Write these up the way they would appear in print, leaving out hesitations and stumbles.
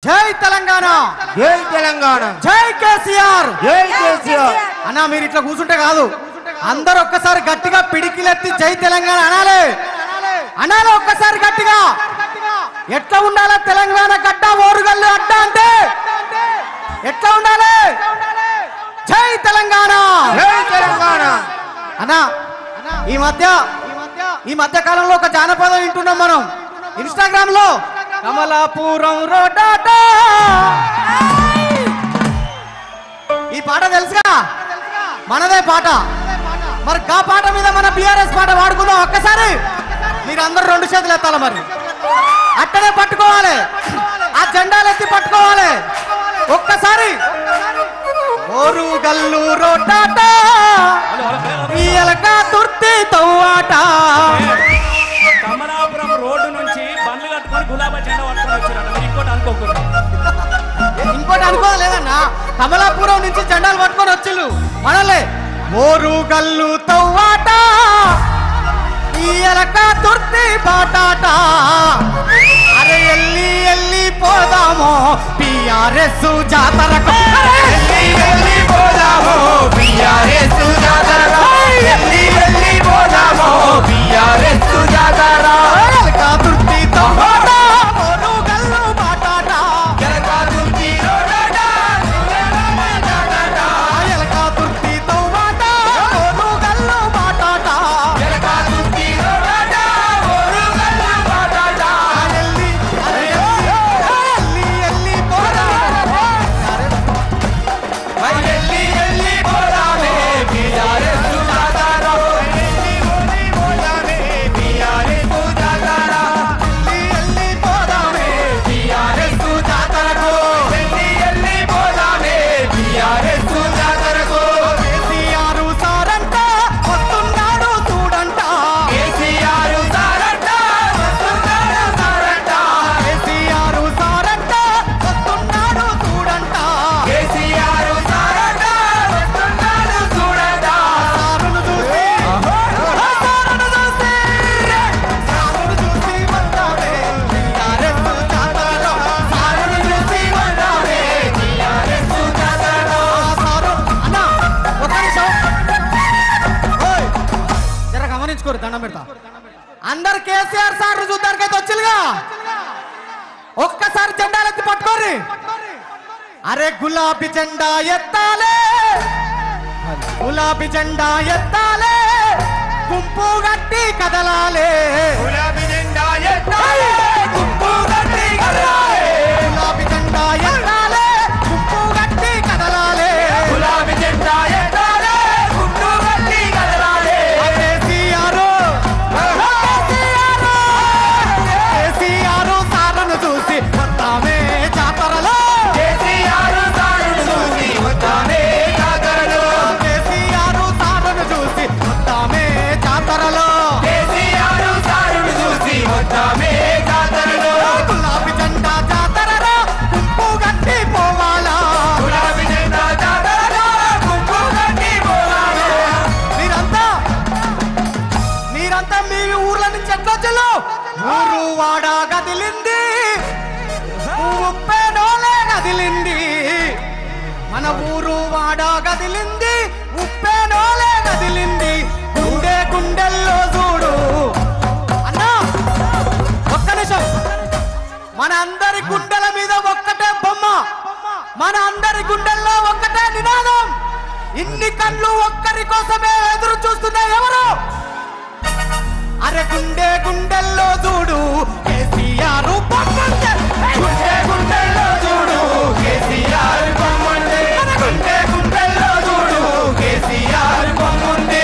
జై తెలంగాణ జై తెలంగాణ జై కేసీఆర్ జై కేసీఆర్ అన్నా మీరు ఇట్లా కూర్చుంటే కాదు అందరూ ఒక్కసారి గట్టిగా పిడికిలెత్తి జై తెలంగాణ అనాలి అనాలి ఒక్కసారి గట్టిగా ఎట్లా ఉండాలి తెలంగాణ గడ్డ ఓరుగల్లు అడ్డ అంటే ఎట్లా ఉండాలి జై తెలంగాణ జై తెలంగాణ అన్నా ఈ మధ్య కాలంలో ఒక జానపదం వింటున్నాం మనం ఇన్స్టాగ్రామ్ లో కమలాపురం రోడ్డాట ఈ పాట తెలుసుగా మనదే పాట మరి గా పాట మీద మన బిఆర్ఎస్ పాట వాడుకుందాం ఒక్కసారి మీరు అందరూ రెండు చేతులు ఎత్తాలి మరి అట్టనే పట్టుకోవాలి ఆ జెండాలు ఎత్తి పట్టుకోవాలి ఒక్కసారి ఓరు గల్లు రోడ్డాట తుర్తి తవ్వాట కమలాపురం రోడ్డు నుంచి బండ్లు కట్టుకొని గులాబీ జెండా పట్టుకొని వచ్చారు. ఇంకోటి అనుకోకూడదు, ఇంకోటి అనుకోలేదన్నా కమలాపురం నుంచి జెండాలు పట్టుకొని వచ్చిళ్ళు మనలే ఓరు గల్లు తవ్వాట తుర్తి బాటాట అరే ఎల్లి పోదామో బిఆర్ఎస్ జాతరకు పోదామో బిఆర్ఎస్ జాతర వెళ్ళి పోదామో బిఆర్ఎస్ జాతర తుర్తి తవ్వాట ఓరు గల్లు బాటాట తుర్తి తవ్వాట ఓరు గల్లు బాటాట దండం పెడతా అందరు కేసీఆర్ సార్ చూడ్డానికైతే వచ్చిలుగా ఒక్కసారి జెండాలు ఎత్తి పట్టుకోర్రి అరే గులాబీ జెండా ఎత్తాలే గులాబీ జెండా ఎత్తాలే గుంపు గట్టి కదలాలే గులాబీ జెండా ఎత్తాలే గుంపు గట్టి కదలాలే గులాబీ జెండా ఎత్తాలే గుంపు గట్టి కదలాలే గులాబీ జెండా ఎత్తాలే గుంపు గట్టి కదలాలే కేసీఆర్ సారను చూసి వస్తామే జాతరలో కేసీఆర్ సారును చూసి వస్తామే జాతరలో కేసీఆర్ సారను చూసి వస్తామే జాతరలో కేసీఆర్ సారును చూసి వస్తామే జాతరలో గులాబీ జెండా జాతరలో గుంపు గట్టి పోవాలా గులాబీ జెండా జాతరలో గుంపు గట్టి పోవాలే మీరంతా మీ ఊర్ల నుంచి ఎట్లా వచ్చారు ఊరు వాడ గదిలింది ఉప్పేనోలే గదిలింది మన ఊరు వాడ గదిలింది ఉప్పేనోలే గదిలింది గుండె గుండెల్లో చూడు అన్నా ఒక్క నిమిషం మన అందరి గుండెల మీద ఒక్కటే బొమ్మ మన అందరి గుండెల్లో ఒక్కటే నినాదం ఇన్ని కళ్ళు ఒక్కరి కోసమే ఎదురు చూస్తున్నాయి ఎవరు అరే గుండె గుండెల్లో చూడు కేసీఆర్ బొమ్మంటే గుండె గుండెల్లో చూడు కేసీఆర్ బొమ్మంటే గుండె గుండెల్లో చూడు కేసీఆర్ బొమ్మంటే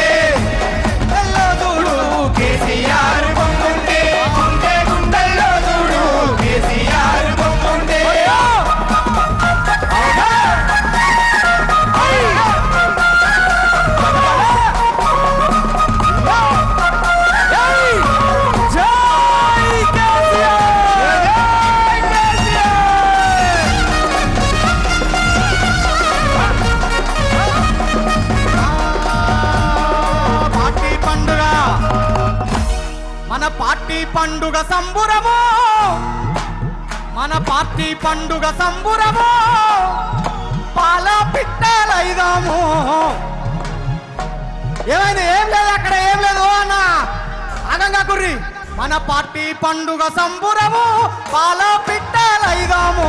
గుండెల్లో చూడు కేసీఆర్ బొమ్మంటే గుండె గుండెల్లో చూడు కేసీఆర్ బొమ్మంటే పార్టీ పండుగ సంబురము మన పార్టీ పండుగ సంబురము పాల పిట్టలైదాము. ఏమైంది? ఏం లేదు అక్కడ, ఏం లేదు అన్న ఆగంగా కుర్రి. మన పార్టీ పండుగ సంబురము పాల పిట్టలైదాము.